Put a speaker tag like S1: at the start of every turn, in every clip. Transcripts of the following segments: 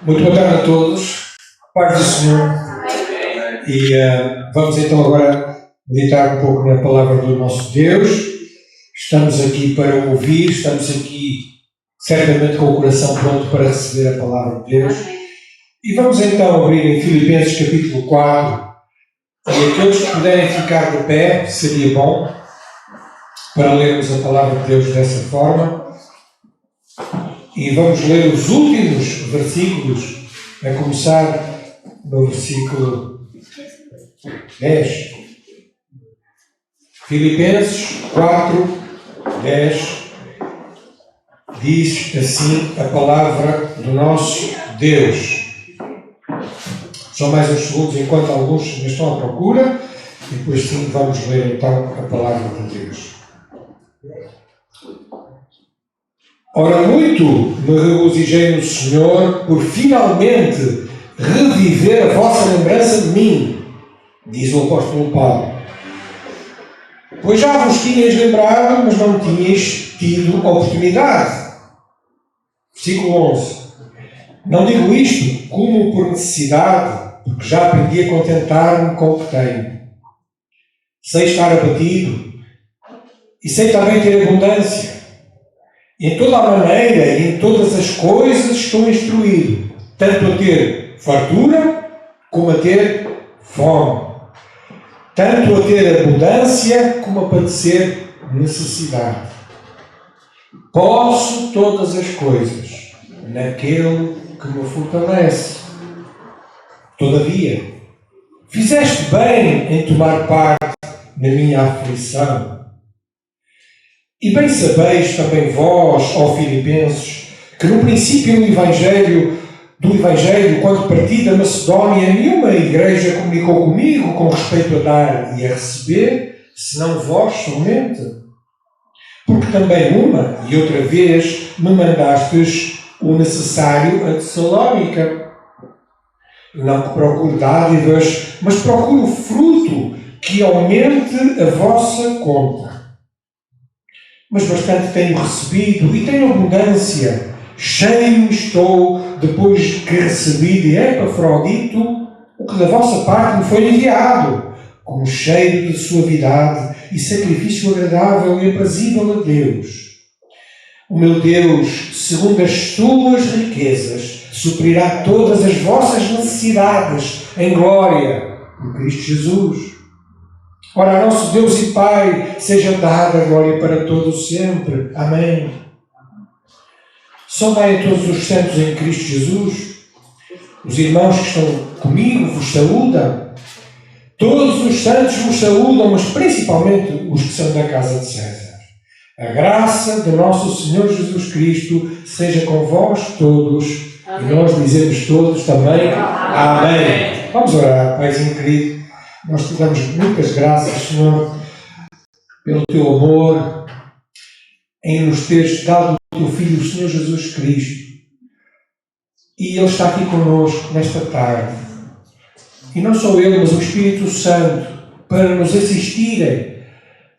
S1: Muito boa tarde a todos, paz do Senhor. E vamos então agora meditar um pouco na palavra do nosso Deus. Estamos aqui para ouvir, estamos aqui certamente com o coração pronto para receber a palavra de Deus. E vamos então abrir em Filipenses capítulo 4. E aqueles que puderem ficar de pé, seria bom para lermos a palavra de Deus dessa forma. E vamos ler os últimos versículos, a começar no versículo 10. Filipenses 4, 10, diz assim a palavra do nosso Deus. Só mais uns segundos enquanto alguns ainda estão à procura, e depois sim vamos ler então a palavra de Deus. Ora, muito me regozijei no Senhor por finalmente reviver a vossa lembrança de mim, diz o apóstolo Paulo. Pois já vos tinhais lembrado, mas não tinhais tido oportunidade. Versículo 11. Não digo isto como por necessidade, porque já aprendi a contentar-me com o que tenho. Sei estar abatido e sei também ter abundância. Em toda a maneira e em todas as coisas estou instruído, tanto a ter fartura como a ter fome, tanto a ter abundância como a padecer necessidade. Posso todas as coisas naquele que me fortalece. Todavia, fizeste bem em tomar parte na minha aflição. E bem sabeis também vós, ó Filipenses, que no princípio do Evangelho, quando parti da Macedónia, nenhuma igreja comunicou comigo com respeito a dar e a receber, senão vós somente. Porque também uma e outra vez me mandastes o necessário a Tessalónica. Não que procure dádivas, mas procuro fruto que aumente a vossa conta. Mas bastante tenho recebido e tenho abundância. Cheio estou, depois que recebi de Epafrodito o que da vossa parte me foi enviado, como cheiro de suavidade e sacrifício agradável e aprazível a Deus. O meu Deus, segundo as suas riquezas, suprirá todas as vossas necessidades em glória por Cristo Jesus. Ora, a nosso Deus e Pai seja dada a glória para todos sempre. Amém. Saudai a todos os santos em Cristo Jesus. Os irmãos que estão comigo vos saúdam. Todos os santos vos saúdam, mas principalmente os que são da casa de César. A graça do nosso Senhor Jesus Cristo seja com vós todos. Amém. E nós dizemos todos também. Amém. Vamos orar, Paizinho querido. Nós te damos muitas graças, Senhor, pelo teu amor, em nos teres dado o teu Filho, o Senhor Jesus Cristo. E Ele está aqui conosco nesta tarde. E não só Ele, mas o Espírito Santo, para nos assistirem,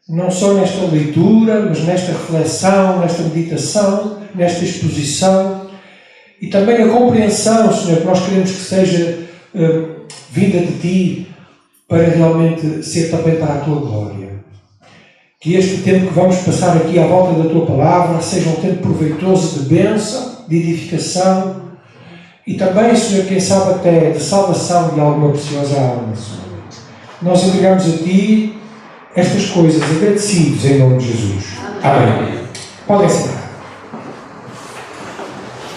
S1: não só nesta leitura, mas nesta reflexão, nesta meditação, nesta exposição, e também na compreensão, Senhor, que nós queremos que seja vinda de Ti, para realmente ser também para a Tua glória. Que este tempo que vamos passar aqui à volta da Tua Palavra seja um tempo proveitoso de bênção, de edificação e também, Senhor, quem sabe até de salvação de alguma preciosa alma, Senhor. Nós entregamos a Ti estas coisas agradecidos em nome de Jesus. Amém. Podem sentar.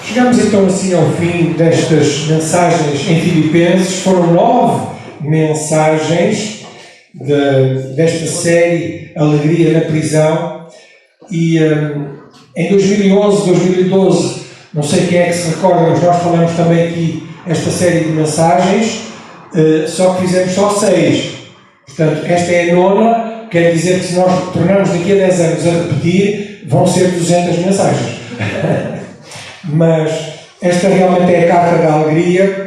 S1: Chegamos então assim ao fim destas mensagens em Filipenses. Foram 9 mensagens desta série Alegria na Prisão, e em 2011, 2012, não sei quem é que se recorda, mas nós falamos também aqui esta série de mensagens, só que fizemos só 6. Portanto, esta é a 9ª, quer dizer que se nós tornarmos daqui a 10 anos a repetir, vão ser 200 mensagens. Mas esta realmente é a carta da alegria.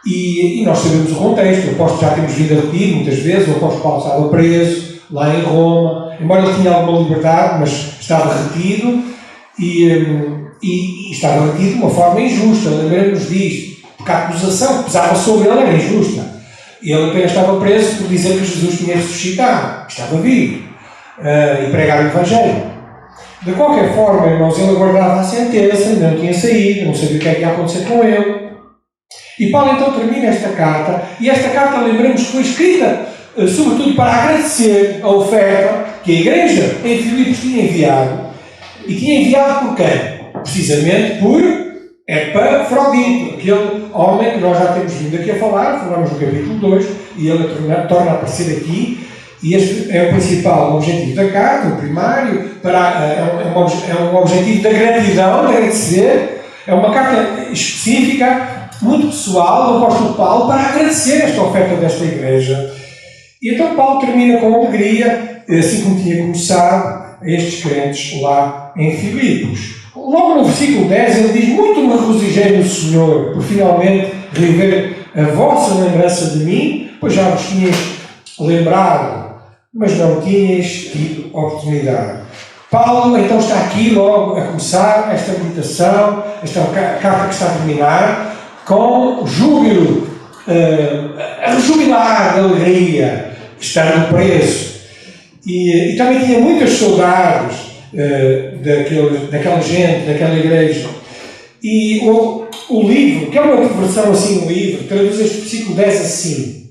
S1: E nós sabemos o contexto. O apóstolo já temos vindo a repetir muitas vezes. O apóstolo Paulo estava preso lá em Roma, embora ele tinha alguma liberdade, mas estava retido, e estava detido de uma forma injusta. Lembramos disto, porque a acusação que pesava sobre ele era injusta. Ele apenas estava preso por dizer que Jesus tinha ressuscitado, estava vivo, e pregar o Evangelho. De qualquer forma, irmãos, ele aguardava a sentença, ainda não tinha saído, não sabia o que é que ia acontecer com ele. E Paulo então termina esta carta, e esta carta, lembramos que foi escrita sobretudo para agradecer a oferta que a igreja em Filipos tinha enviado. E tinha enviado por quem? Precisamente por Epafrodito, aquele homem que nós já temos vindo aqui a falar, falamos no capítulo 2, e ele torna a aparecer aqui. E este é o principal objetivo da carta, o primário, é um objetivo da gratidão, de agradecer. É uma carta específica, muito pessoal, do apóstolo Paulo, para agradecer esta oferta desta igreja. E então Paulo termina com alegria, assim como tinha começado, a estes crentes lá em Filipos. Logo no versículo 10 ele diz: muito me regozijei no Senhor, por finalmente reviver a vossa lembrança de mim, pois já vos tinhas lembrado, mas não tinhas tido oportunidade. Paulo então está aqui logo a começar esta meditação, esta carta que está a terminar, com júbilo, a rejubilar de alegria, estando preso. E também tinha muitas saudades daquela gente, daquela igreja. E o livro, que é uma outra versão assim do livro, traduz este versículo 10 assim: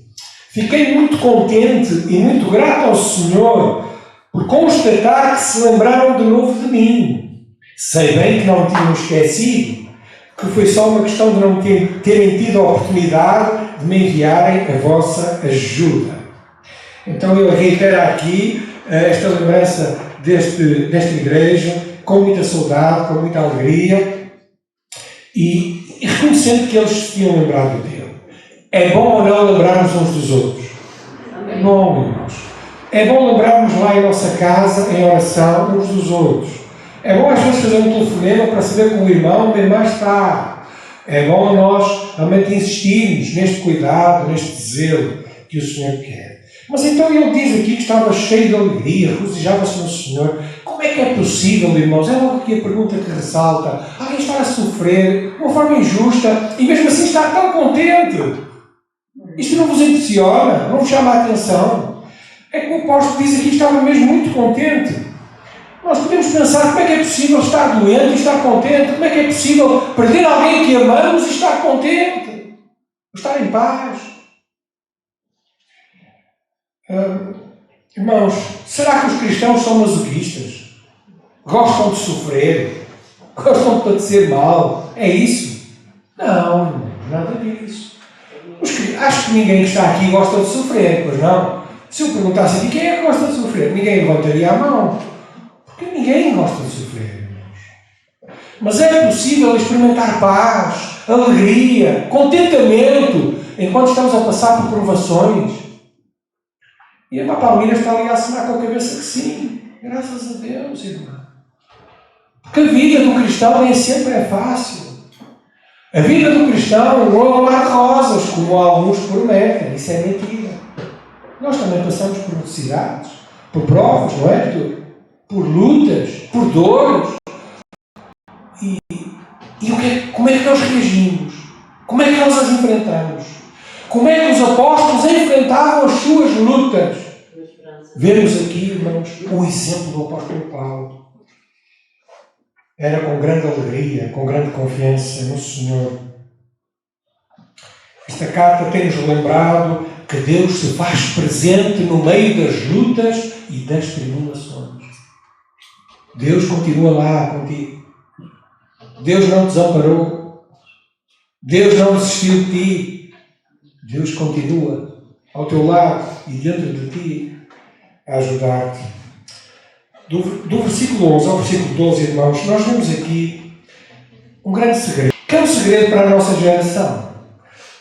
S1: fiquei muito contente e muito grato ao Senhor por constatar que se lembraram de novo de mim. Sei bem que não tinham esquecido, que foi só uma questão de não terem tido a oportunidade de me enviarem a vossa ajuda. Então ele reitera aqui esta lembrança desta igreja, com muita saudade, com muita alegria, e reconhecendo que eles se tinham lembrado dele. É bom ou não lembrarmos uns dos outros? É bom, irmãos. É bom lembrarmos lá em nossa casa, em oração, uns dos outros. É bom às vezes fazer um telefonema para saber como o irmão ou a irmã está. É bom nós realmente insistirmos neste cuidado, neste zelo que o Senhor quer. Mas então ele diz aqui que estava cheio de alegria, regozijava-se no Senhor. Como é que é possível, irmãos? É logo aqui a pergunta que ressalta. Alguém está a sofrer de uma forma injusta e mesmo assim está tão contente. Isto não vos impressiona? Não vos chama a atenção? É que o apóstolo diz aqui que estava mesmo muito contente. Nós podemos pensar: como é que é possível estar doente e estar contente? Como é que é possível perder alguém que amamos e estar contente? Estar em paz? Irmãos, será que os cristãos são masoquistas? Gostam de sofrer? Gostam de padecer mal? É isso? Não, nada disso. Acho que ninguém que está aqui gosta de sofrer, pois não? Se eu perguntasse aqui quem é que gosta de sofrer, ninguém levantaria a mão. Porque ninguém gosta de sofrer, irmãos. Mas é possível experimentar paz, alegria, contentamento, enquanto estamos a passar por provações. E a irmã Palmira está ali a assinar com a cabeça que sim. Graças a Deus, irmã. Porque a vida do cristão nem sempre é fácil. A vida do cristão não é um mar de rosas, como alguns prometem. Isso é mentira. Nós também passamos por necessidades, por provas, não é? Por lutas, por dores. E como é que nós reagimos? Como é que nós as enfrentamos? Como é que os apóstolos enfrentavam as suas lutas? Vemos aqui, irmãos, o exemplo do apóstolo Paulo. Era com grande alegria, com grande confiança no Senhor. Esta carta tem-nos lembrado que Deus se faz presente no meio das lutas e das tribulações. Deus continua lá contigo. Deus não te desamparou. Deus não desistiu de ti. Deus continua ao teu lado e dentro de ti a ajudar-te. Do versículo 11 ao versículo 12, irmãos, nós vemos aqui um grande segredo. Que é um segredo para a nossa geração.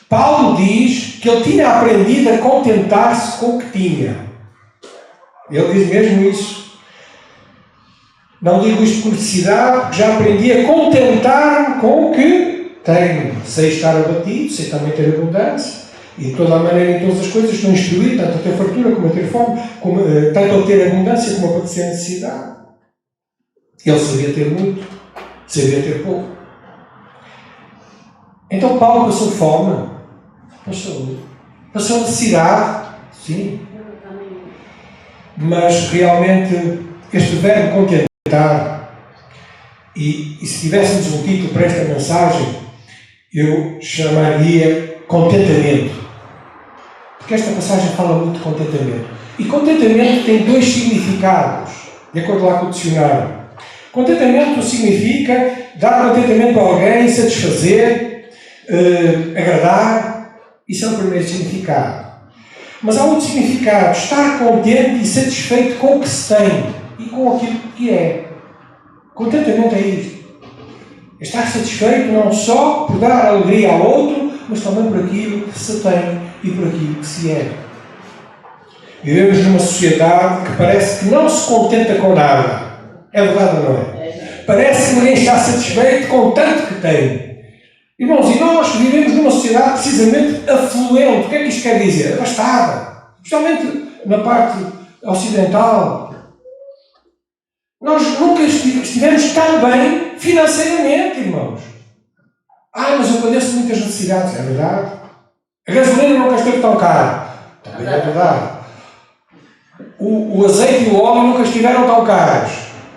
S1: Paulo diz que ele tinha aprendido a contentar-se com o que tinha. Ele diz mesmo isso. Não digo isto por necessidade, porque já aprendi a contentar-me com o que tenho. Sei estar abatido, sei também ter abundância. E de toda a maneira, em todas as coisas, estou instruído, tanto a ter fartura como a ter fome, tanto a ter abundância como a padecer necessidade. Ele sabia ter muito, sabia ter pouco. Então Paulo passou fome, passou necessidade, sim. Mas realmente este verbo contentar, e se tivéssemos um título para esta mensagem, eu chamaria contentamento. Porque esta passagem fala muito de contentamento. E contentamento tem dois significados, de acordo lá com o dicionário. Contentamento significa dar contentamento a alguém, satisfazer, agradar. Isso é o primeiro significado. Mas há outro significado, estar contente e satisfeito com o que se tem e com aquilo que é. Contentamento é isto. Estar satisfeito não só por dar alegria ao outro, mas também por aquilo que se tem e por aquilo que se é. Vivemos numa sociedade que parece que não se contenta com nada. É verdade ou não é? Parece que ninguém está satisfeito com o tanto que tem. Irmãos, e nós vivemos numa sociedade precisamente afluente. O que é que isto quer dizer? Abastada. Especialmente na parte ocidental. Nós nunca estivemos tão bem financeiramente, irmãos. Mas eu padeço muitas necessidades. É verdade. A gasolina nunca esteve tão cara. Também é verdade. O azeite e o óleo nunca estiveram tão caros.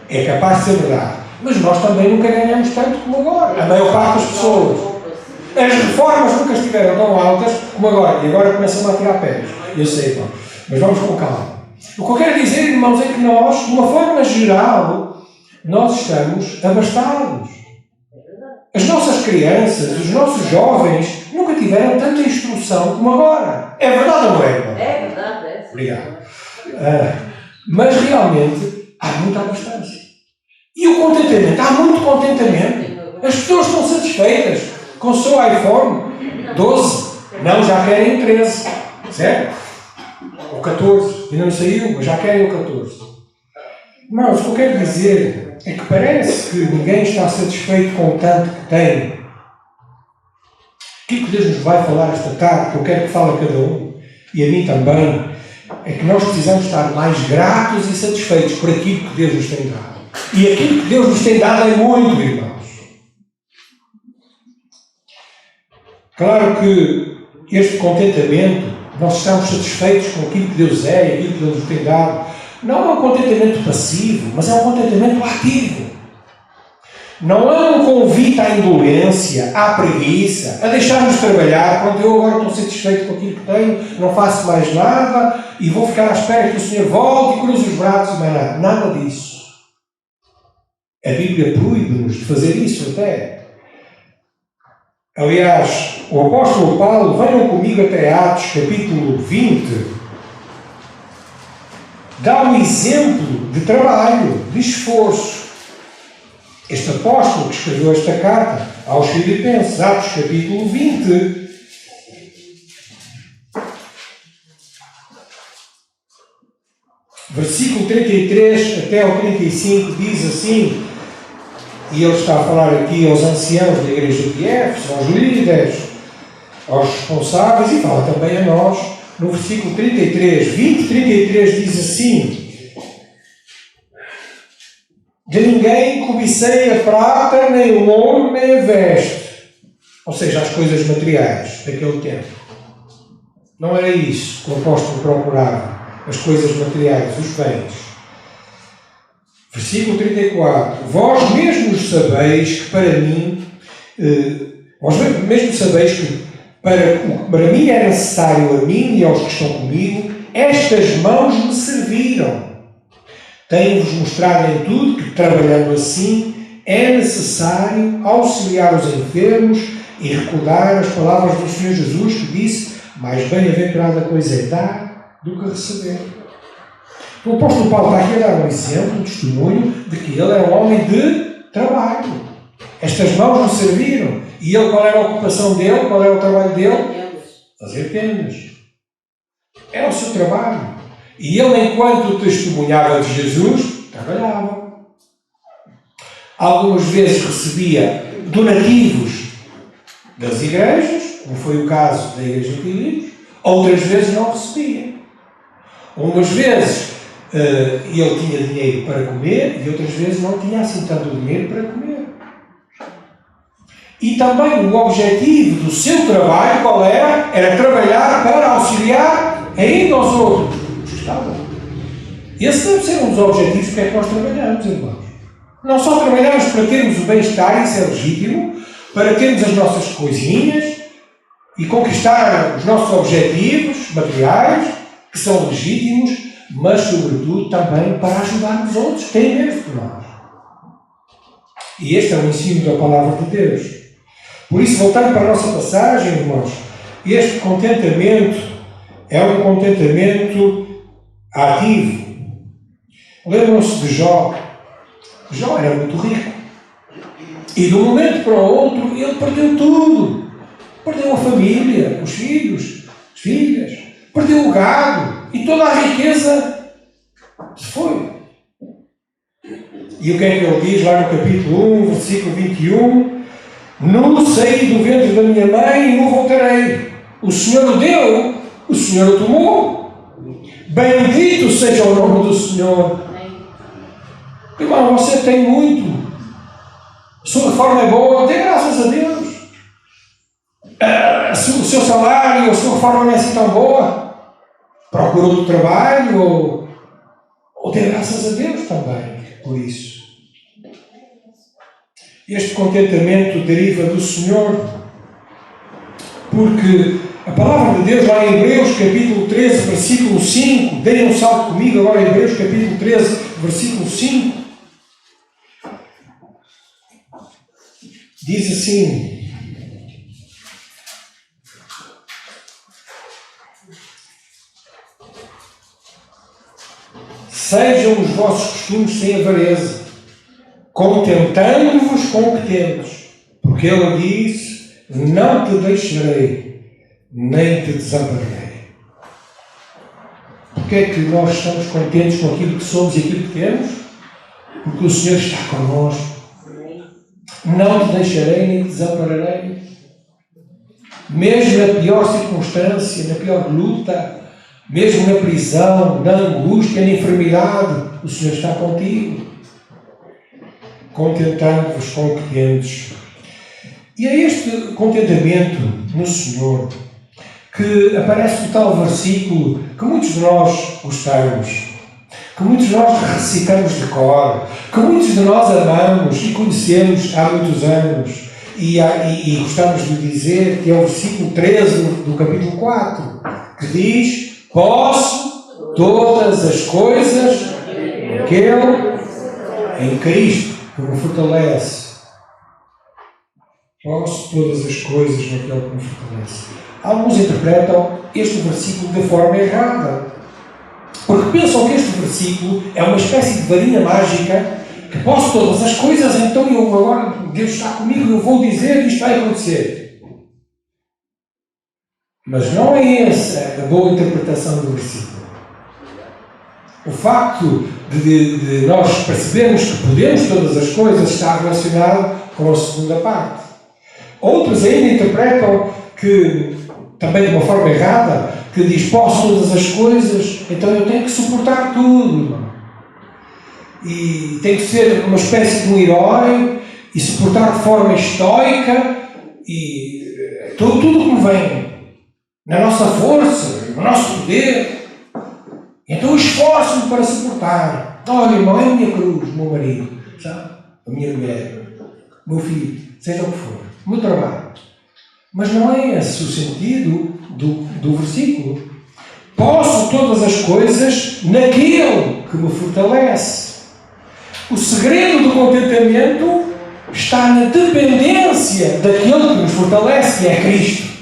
S1: É capaz de ser verdade. Mas nós também nunca ganhamos tanto como agora. A maior parte das pessoas. As reformas nunca estiveram tão altas como agora. E agora começam a tirar pés. Eu sei, irmão. Mas vamos com calma. O que eu quero dizer, irmãos, é que nós, de uma forma geral, nós estamos abastados. As nossas crianças, os nossos jovens, nunca tiveram tanta instrução como agora. É verdade ou não é, irmão?
S2: É verdade, é.
S1: Obrigado. Mas realmente há muita abastança. E o contentamento? Há muito contentamento. As pessoas estão satisfeitas com o seu iPhone 12. Não, já querem o 13. Certo? O 14. Ainda não saiu, mas já querem o 14. Mas o que eu quero dizer é que parece que ninguém está satisfeito com o tanto que tem. Aquilo que Deus nos vai falar esta tarde, que eu quero que fale a cada um, e a mim também, é que nós precisamos estar mais gratos e satisfeitos por aquilo que Deus nos tem dado. E aquilo que Deus nos tem dado é muito, irmãos. Claro que este contentamento, nós estamos satisfeitos com aquilo que Deus é e aquilo que Deus nos tem dado. Não é um contentamento passivo, mas é um contentamento ativo. Não é um convite à indolência, à preguiça, a deixar-nos trabalhar. Pronto, eu agora estou satisfeito com aquilo que tenho, não faço mais nada e vou ficar à espera que o Senhor volte e cruze os braços e mais nada. Nada disso. A Bíblia proíbe-nos de fazer isso até. Aliás, o apóstolo Paulo, venham comigo até Atos, capítulo 20, dá um exemplo de trabalho, de esforço. Este apóstolo que escreveu esta carta aos Filipenses, Atos, capítulo 20, versículo 33 até ao 35, diz assim, e ele está a falar aqui aos anciãos da igreja de Éfeso, aos líderes, aos responsáveis, e fala também a nós, no versículo 33, 20:33 diz assim: de ninguém cobicei a prata, nem o ouro, nem a veste. Ou seja, as coisas materiais daquele tempo. Não era isso que o apóstolo procurava, as coisas materiais, os bens. Versículo 34. Vós mesmos sabeis que para mim, vós mesmos sabeis que para mim é necessário, a mim e aos que estão comigo, estas mãos me serviram. Tenho-vos mostrado em tudo que, trabalhando assim, é necessário auxiliar os enfermos e recordar as palavras do Senhor Jesus, que disse: mais bem-aventurada coisa é dar do que receber. O apóstolo Paulo está aqui a dar um exemplo, um testemunho de que ele era um homem de trabalho. Estas mãos não serviram. E ele, qual era a ocupação dele? Qual era o trabalho dele? Fazer tendas. Era o seu trabalho. E ele, enquanto testemunhava de Jesus, trabalhava. Algumas vezes recebia donativos das igrejas, como foi o caso da igreja de Filipos, outras vezes não recebia. Umas vezes ele tinha dinheiro para comer e outras vezes não tinha assim tanto dinheiro para comer. E também o objetivo do seu trabalho, qual era? Era trabalhar para auxiliar ainda aos outros. Esse deve ser um dos objetivos que é que nós trabalhamos, irmãos. Não só trabalhamos para termos o bem-estar, isso é legítimo, para termos as nossas coisinhas e conquistar os nossos objetivos materiais, que são legítimos, mas, sobretudo, também para ajudar os outros que têm menos que nós. E este é o ensino da Palavra de Deus. Por isso, voltando para a nossa passagem, irmãos, este contentamento é um contentamento ativo. Lembram-se de Jó. Jó era muito rico. E de um momento para o outro, ele perdeu tudo. Perdeu a família, os filhos, as filhas. Perdeu o gado. E toda a riqueza se foi. E o que é que ele diz lá no capítulo 1, versículo 21? Nu saí do ventre da minha mãe e não voltarei. O Senhor o deu, o Senhor o tomou. Bendito seja o nome do Senhor. Irmão, você tem muito. A sua reforma é boa, dê graças a Deus. O seu salário, a sua reforma não é assim tão boa. Procura outro trabalho ou dê graças a Deus também por isso. Este contentamento deriva do Senhor, porque a palavra de Deus lá em Hebreus capítulo 13, versículo 5, deem um salto comigo agora em Hebreus capítulo 13, versículo 5, diz assim: sejam os vossos costumes sem avareza, contentando-vos com o que temos, porque ele diz: não te deixarei, nem te desampararei. Porque é que nós estamos contentes com aquilo que somos e aquilo que temos? Porque o Senhor está connosco. Não te deixarei, nem te desampararei. Mesmo na pior circunstância, na pior luta, mesmo na prisão, na angústia, na enfermidade, o Senhor está contigo. Contentando-vos com o que tendes. E é este contentamento no Senhor que aparece no tal versículo que muitos de nós gostamos, que muitos de nós recitamos de cor, que muitos de nós amamos e conhecemos há muitos anos e gostamos de dizer, que é o versículo 13 do capítulo 4, que diz: posso todas as coisas naquele em Cristo que me fortalece. Posso todas as coisas naquele que me fortalece. Alguns interpretam este versículo de forma errada, porque pensam que este versículo é uma espécie de varinha mágica, que posso todas as coisas, então eu agora, Deus está comigo, eu vou dizer e isto vai acontecer. Mas não é essa a boa interpretação do versículo. O facto de nós percebermos que podemos todas as coisas está relacionado com a segunda parte. Outros ainda interpretam que, também de uma forma errada, que diz: posso todas as coisas, então eu tenho que suportar tudo. E tenho que ser uma espécie de um herói e suportar de forma estoica e tudo que me vem na nossa força, no nosso poder. Então eu esforço-me para suportar. Olha, irmão, é a minha cruz, o meu marido, sabe? A minha mulher, o meu filho, seja o que for, o meu trabalho. Mas não é esse o sentido do versículo. Posso todas as coisas naquele que me fortalece. O segredo do contentamento está na dependência daquele que nos fortalece, que é Cristo.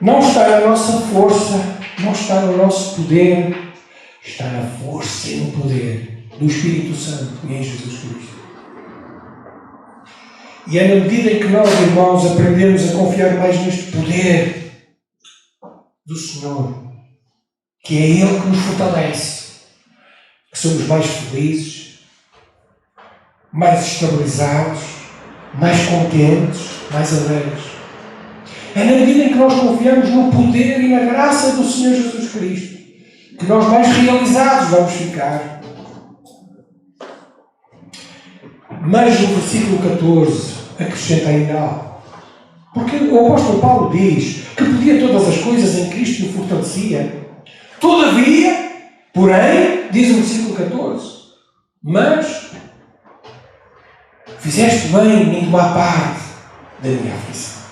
S1: Não está na nossa força, não está no nosso poder, está na força e no poder do Espírito Santo e em Jesus Cristo. E é na medida em que nós, irmãos, aprendemos a confiar mais neste poder do Senhor, que é Ele que nos fortalece, que somos mais felizes, mais estabilizados, mais contentes, mais alegres. É na medida em que nós confiamos no poder e na graça do Senhor Jesus Cristo que nós mais realizados vamos ficar. Mas no versículo 14 acrescenta ainda algo. Porque o apóstolo Paulo diz que podia todas as coisas em Cristo o fortalecia. Todavia, porém, diz o versículo 14, mas fizeste bem em tomar parte da minha aflição.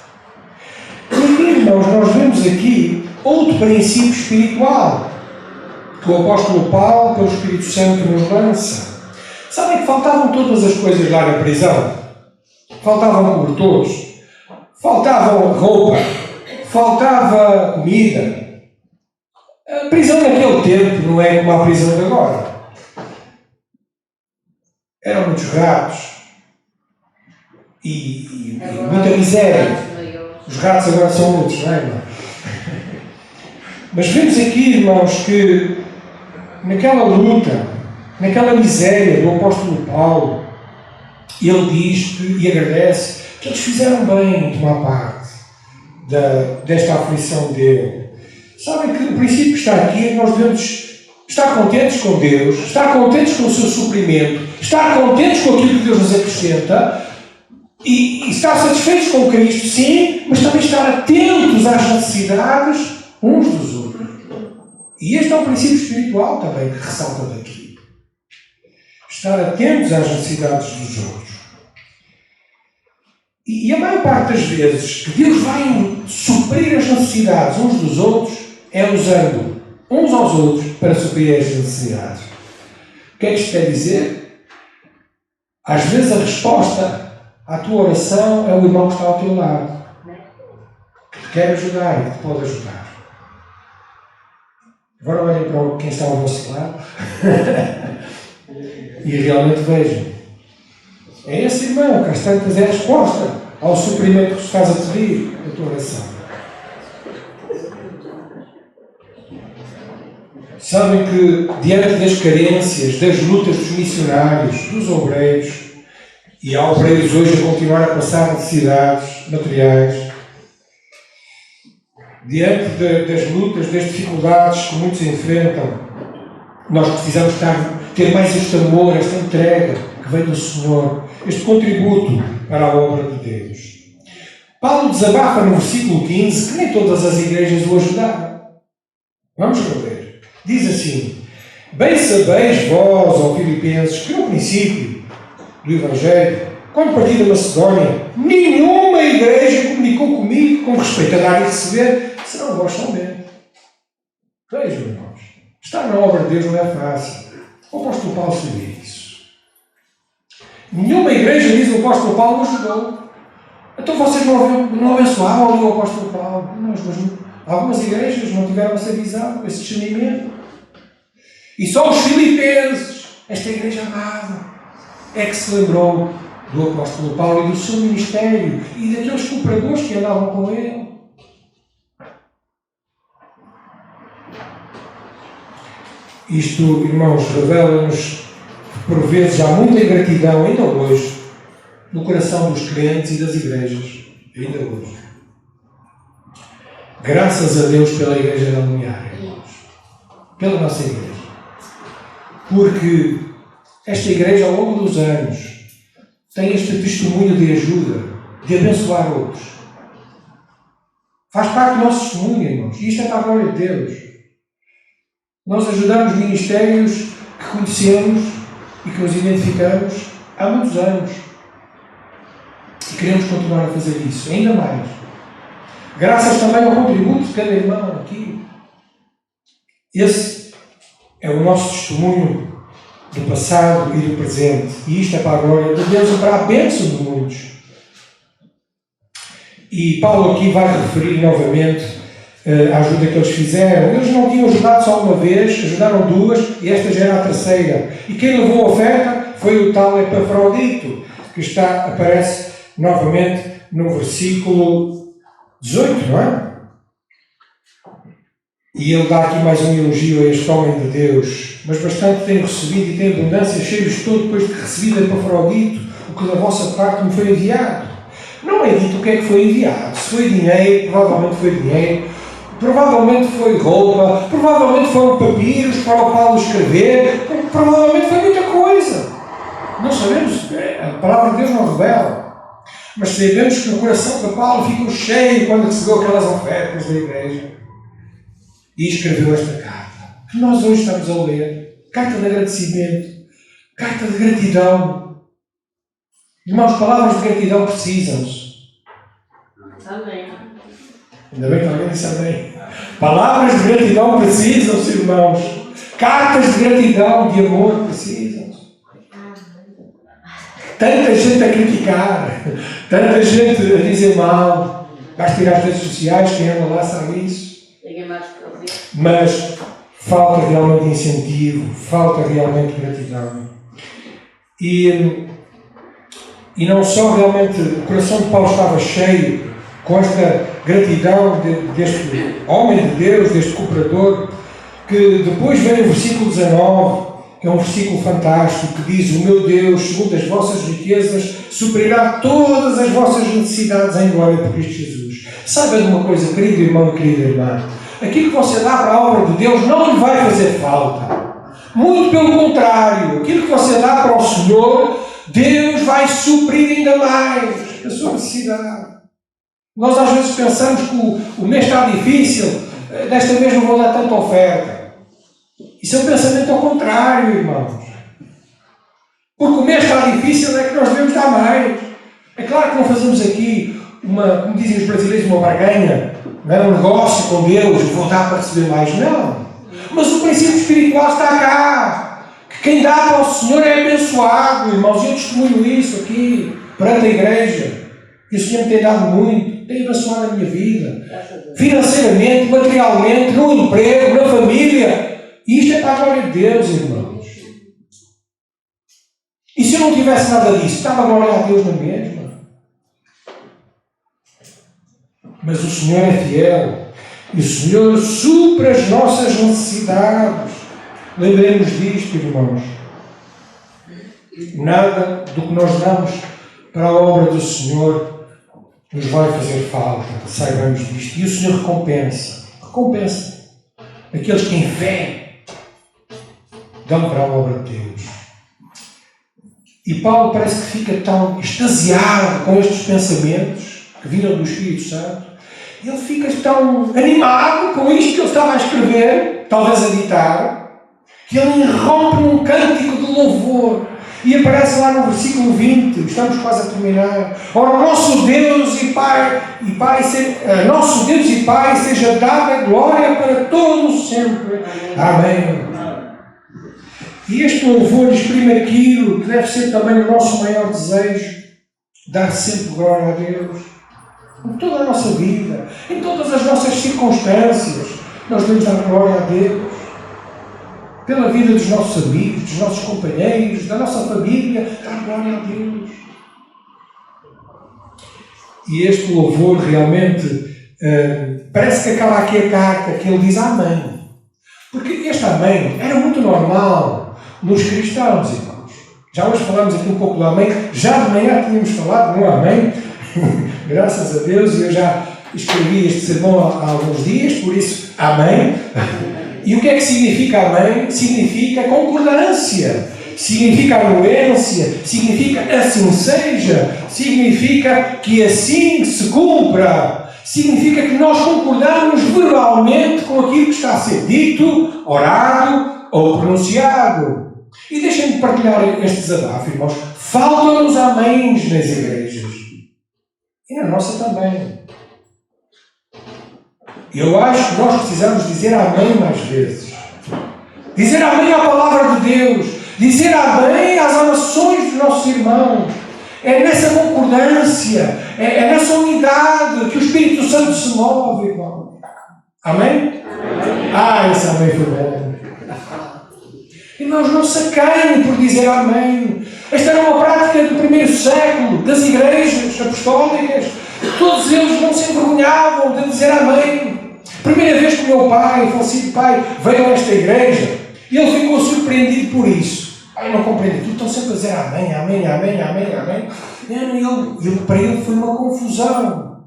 S1: E, irmãos, nós vemos aqui outro princípio espiritual que o apóstolo Paulo, pelo Espírito Santo, nos lança. Sabem que faltavam todas as coisas lá na prisão? Faltavam cobertores, faltava roupa, faltava comida. A prisão naquele tempo não é como a prisão de agora. Eram muitos ratos e muita miséria. Os ratos agora são muitos, não é, irmão? Mas vemos aqui, irmãos, que naquela luta, naquela miséria do apóstolo Paulo, ele diz e agradece que eles fizeram bem em tomar parte desta aflição dele. Sabem que o princípio está aqui, é que nós devemos estar contentes com Deus, estar contentes com o seu suprimento, estar contentes com aquilo que Deus nos acrescenta e estar satisfeitos com Cristo, sim, mas também estar atentos às necessidades uns dos outros. E este é um princípio espiritual também que ressalta daqui. Estar atentos às necessidades dos outros. E a maior parte das vezes que Deus vai suprir as necessidades uns dos outros é usando uns aos outros para suprir as necessidades. O que é que isto quer dizer? Às vezes a resposta à tua oração é o irmão que está ao teu lado, que te quer ajudar e que te pode ajudar. Agora olhem para quem está ao vosso lado e realmente vejam. É esse irmão que às tantas é a resposta ao suprimento que estás a pedir da tua oração. Sabem que diante das carências, das lutas dos missionários, dos obreiros, e há obreiros hoje a continuar a passar necessidades materiais, diante das lutas, das dificuldades que muitos enfrentam, nós precisamos ter mais este amor, esta entrega que vem do Senhor, este contributo para a obra de Deus. Paulo desabafa no versículo 15 que nem todas as igrejas o ajudaram. Vamos reler. Diz assim: bem sabeis vós, ó Filipenses, que no princípio do Evangelho, quando parti da Macedónia, nenhuma igreja comunicou comigo com respeito a dar e receber, senão vós somente. Vejam, irmãos, estar na obra de Deus não é fácil. O apóstolo Paulo sabia isso. Nenhuma igreja, diz o apóstolo Paulo, me ajudou. Então vocês não abençoavam ali o apóstolo Paulo? Mas algumas igrejas não tiveram essa visão, esse discernimento. E só os filipenses, esta igreja amada, é que se lembrou do apóstolo Paulo e do seu ministério e daqueles cooperadores que andavam com ele. Isto, irmãos, revela-nos que por vezes há muita ingratidão, ainda hoje, no coração dos crentes e das igrejas, ainda hoje. Graças a Deus pela Igreja da Lumiar, irmãos. Pela nossa igreja. Porque esta igreja, ao longo dos anos, tem este testemunho de ajuda, de abençoar outros. Faz parte do nosso testemunho, irmãos. E isto é para a glória de Deus. Nós ajudamos ministérios que conhecemos e que nos identificamos há muitos anos. E queremos continuar a fazer isso, ainda mais. Graças também ao contributo de cada irmão aqui. Esse é o nosso testemunho do passado e do presente. E isto é para a glória de Deus e para a bênção de muitos. E Paulo aqui vai referir novamente a ajuda que eles fizeram. Eles não tinham ajudado só uma vez, ajudaram duas e esta já era a terceira. E quem levou a oferta foi o tal Epafrodito, que aparece novamente no versículo 18, não é? E ele dá aqui mais um elogio a este homem de Deus. Mas bastante tenho recebido e tenho abundância, cheio estou depois de receber Epafrodito, o que da vossa parte me foi enviado. Não é dito o que é que foi enviado. Se foi dinheiro, provavelmente foi dinheiro. Provavelmente foi roupa. Provavelmente foram papiros para o Paulo escrever. Provavelmente foi muita coisa. Não sabemos, a palavra de Deus não revela. Mas sabemos que o coração de Paulo ficou cheio quando recebeu aquelas ofertas da igreja. E escreveu esta carta, que nós hoje estamos a ler. Carta de agradecimento, carta de gratidão. Irmãos, palavras de gratidão precisam-se.
S2: Amém.
S1: Ainda bem que alguém disse amém. Palavras de gratidão precisam-se, irmãos. Cartas de gratidão, de amor precisam-se. Tanta gente a criticar, tanta gente a dizer mal. Basta ir às redes sociais, quem anda lá sabe isso. Mas falta realmente incentivo, falta realmente gratidão. E não só realmente o coração de Paulo estava cheio com esta gratidão deste homem de Deus, deste cooperador, que depois vem o versículo 19, que é um versículo fantástico, que diz: o meu Deus, segundo as vossas riquezas, suprirá todas as vossas necessidades em glória por Cristo Jesus. Saiba de uma coisa, querido irmão e querida irmã, aquilo que você dá para a obra de Deus não lhe vai fazer falta. Muito pelo contrário, aquilo que você dá para o Senhor, Deus vai suprir ainda mais a sua necessidade. Nós às vezes pensamos que o mês está difícil, desta vez não vou dar tanta oferta. Isso é um pensamento ao contrário, irmãos. Porque o mês está difícil é que nós devemos dar mais. É claro que não fazemos aqui como dizem os brasileiros, uma barganha, não é? Um negócio com Deus, vou dar para receber mais. Não. Mas o princípio espiritual está cá. Que quem dá para o Senhor é abençoado, irmãos. Eu testemunho isso aqui, perante a igreja. E o Senhor me tem dado muito, tem abençoado a minha vida. Financeiramente, materialmente, no emprego, na família. E isto é para a glória de Deus, irmãos. E se eu não tivesse nada disso, estava a glória a Deus na mesma. Mas o Senhor é fiel. E o Senhor supra as nossas necessidades. Lembremos disto, irmãos. Nada do que nós damos para a obra do Senhor nos vai fazer falta. Saibamos disto. E o Senhor recompensa. Recompensa aqueles que em fé dão para a obra de Deus. E Paulo parece que fica tão extasiado com estes pensamentos que viram do Espírito Santo. Ele fica tão animado com isto que ele estava a escrever, talvez a ditar, que ele irrompe num cântico de louvor. E aparece lá no versículo 20, estamos quase a terminar. Ora, nosso Deus e Pai, nosso Deus e Pai, seja dada glória para todos sempre. Amém. E este louvor exprime aquilo que deve ser também o nosso maior desejo, dar sempre glória a Deus. Em toda a nossa vida, em todas as nossas circunstâncias, nós devemos dar glória a Deus. Pela vida dos nossos amigos, dos nossos companheiros, da nossa família, dar glória a Deus. E este louvor realmente parece que acaba aqui a carta, que ele diz amém. Porque este amém era muito normal nos cristãos, irmãos. Já hoje falamos aqui um pouco do amém, já de manhã tínhamos falado no amém, graças a Deus, e eu já escrevi este sermão há alguns dias, por isso, amém. E o que é que significa amém? Significa concordância, significa anuência, significa assim seja, significa que assim se cumpra, significa que nós concordamos verbalmente com aquilo que está a ser dito, orado ou pronunciado. E deixem-me partilhar este desabafo, irmãos. Faltam-nos améns nas igrejas. E na nossa também. Eu acho que nós precisamos dizer amém mais vezes. Dizer amém à palavra de Deus. Dizer amém às orações dos nossos irmãos. É nessa concordância, é nessa unidade que o Espírito Santo se move, irmão. Amém? Amém. Esse amém foi bom. Irmãos, não se acanhem por dizer amém. Esta era uma prática do primeiro século, das igrejas apostólicas. Todos eles não se envergonhavam de dizer amém. Primeira vez que o meu pai, falecido pai, veio a esta igreja, e ele ficou surpreendido por isso. Pai, não compreendo aquilo, estão sempre a dizer amém, amém, amém, amém, amém. Para ele foi uma confusão.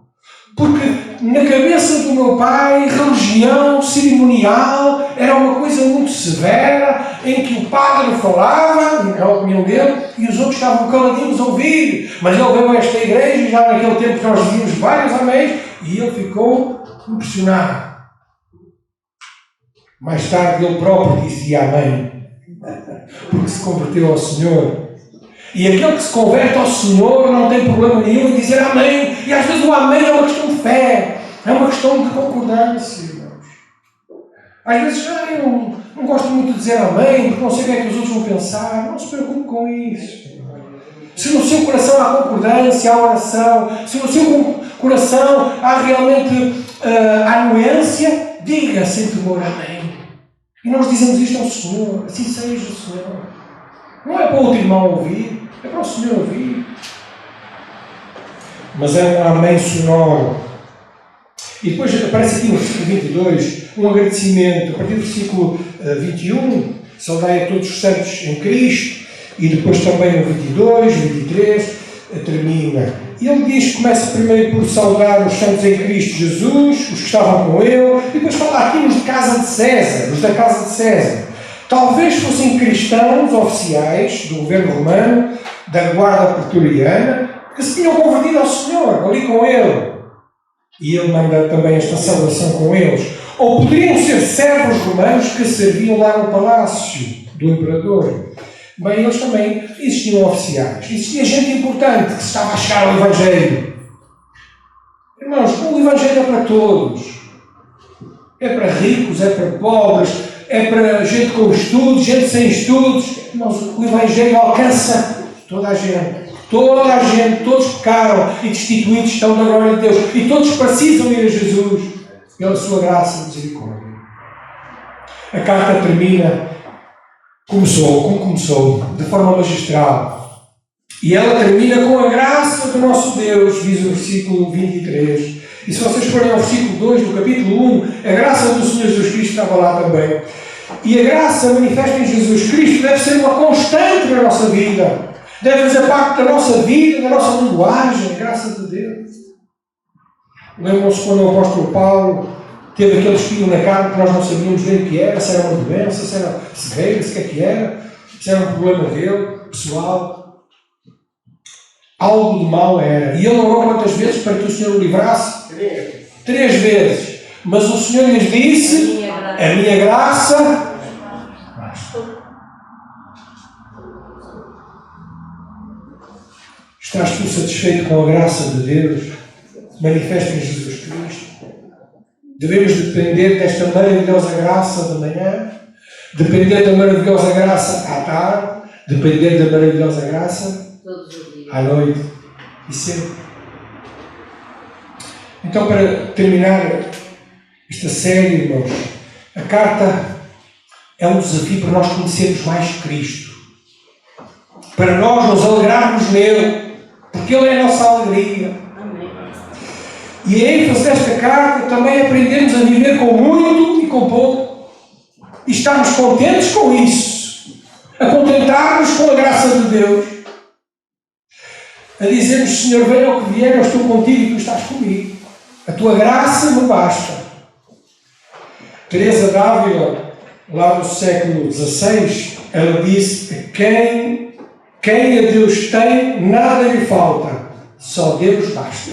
S1: Porque na cabeça do meu pai, religião cerimonial era uma coisa muito severa, em que o padre falava, na opinião dele, e os outros estavam caladinhos a ouvir. Mas ele veio a esta igreja, já naquele tempo que nós dizíamos vários améns, e ele ficou impressionado. Mais tarde ele próprio dizia amém, porque se converteu ao Senhor. E aquele que se converte ao Senhor não tem problema nenhum em dizer amém. E às vezes o amém é uma questão de fé, é uma questão de concordância, irmãos. Às vezes eu não gosto muito de dizer amém, porque não sei o que é que os outros vão pensar. Não se preocupe com isso. Se no seu coração há concordância, há oração, se no seu coração há realmente anuência, diga sem temor amém. E nós dizemos isto ao Senhor, assim seja, Senhor. Não é para o outro irmão ouvir, é para o Senhor ouvir. Mas é um amém sonoro. E depois aparece aqui no versículo 22 um agradecimento. A partir do versículo 21, saudai a todos os santos em Cristo. E depois também no 22, 23, termina. E ele diz, começa primeiro por saudar os santos em Cristo Jesus, os que estavam com ele, e depois fala aqui nos de casa de César, os da casa de César. Talvez fossem cristãos oficiais do governo romano, da guarda pretoriana, que se tinham convertido ao Senhor, ali com ele. E ele manda também esta saudação com eles. Ou poderiam ser servos romanos que serviam lá no palácio do imperador. Bem, eles também existiam oficiais. Existia gente importante que se estava a chegar ao Evangelho. Irmãos, o Evangelho é para todos. É para ricos, é para pobres, é para gente com estudos, gente sem estudos. Mas o Evangelho alcança toda a gente. Toda a gente, todos pecaram e destituídos estão da glória de Deus. E todos precisam ir a Jesus pela sua graça e misericórdia. A carta termina, como começou, de forma magistral. E ela termina com a graça do nosso Deus, diz o versículo 23. E se vocês forem ao versículo 2 do capítulo 1, a graça do Senhor Jesus Cristo estava lá também. E a graça manifesta em Jesus Cristo deve ser uma constante na nossa vida. Deve fazer parte da nossa vida, da nossa linguagem, a graça de Deus. Lembram-se quando o apóstolo Paulo teve aquele espinho na carne que nós não sabíamos bem o que era, se era uma doença, se era cegueira, se o que era, se era um problema dele, pessoal. Algo de mal era. E ele orou quantas vezes para que o Senhor o livrasse? 3 vezes. Mas o Senhor lhes disse, a minha graça basta. Estás tu satisfeito com a graça de Deus? Manifesta em Jesus Cristo. Devemos depender desta maravilhosa graça da manhã, depender da maravilhosa graça à tarde, depender da maravilhosa graça à noite e sempre. Então, para terminar esta série, irmãos, a carta é um desafio para nós conhecermos mais Cristo, para nós nos alegrarmos nele, porque Ele é a nossa alegria.
S2: Amém.
S1: E a ênfase desta carta também é aprendermos a viver com muito e com pouco. E estarmos contentes com isso. A contentar-nos com a graça de Deus. A dizermos, Senhor, venha o que vier, eu estou contigo e tu estás comigo. A tua graça me basta. Teresa d'Ávila, lá do século XVI, ela disse, quem a Deus tem, nada lhe falta, só Deus basta.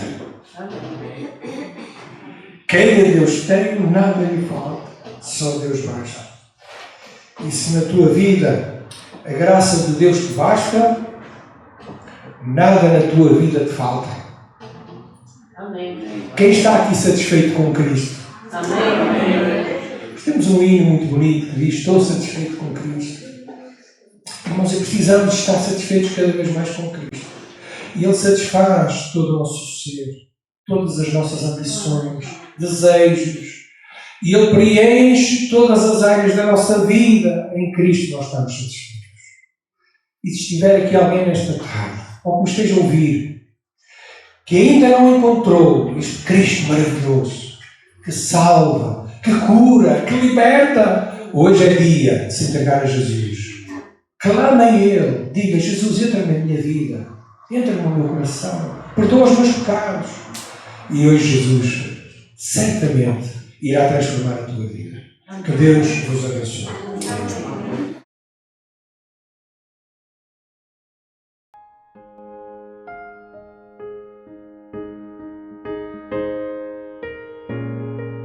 S1: Quem a Deus tem, nada lhe falta, só Deus basta. E se na tua vida a graça de Deus te basta, nada na tua vida te falta.
S2: Amém.
S1: Quem está aqui satisfeito com Cristo?
S2: Amém.
S1: Temos um hino muito bonito que diz, estou satisfeito com Cristo. Irmãos, precisamos estar satisfeitos cada vez mais com Cristo. E Ele satisfaz todo o nosso ser, todas as nossas ambições, desejos. E Ele preenche todas as áreas da nossa vida. Em Cristo nós estamos satisfeitos. E se estiver aqui alguém nesta tarde, ou que me esteja a ouvir, que ainda não encontrou este Cristo maravilhoso, que salva, que cura, que liberta, hoje é dia de se entregar a Jesus. Clame a Ele, diga, Jesus, entra na minha vida, entra no meu coração, perdoa os meus pecados. E hoje Jesus certamente irá transformar a tua vida. Que Deus vos abençoe.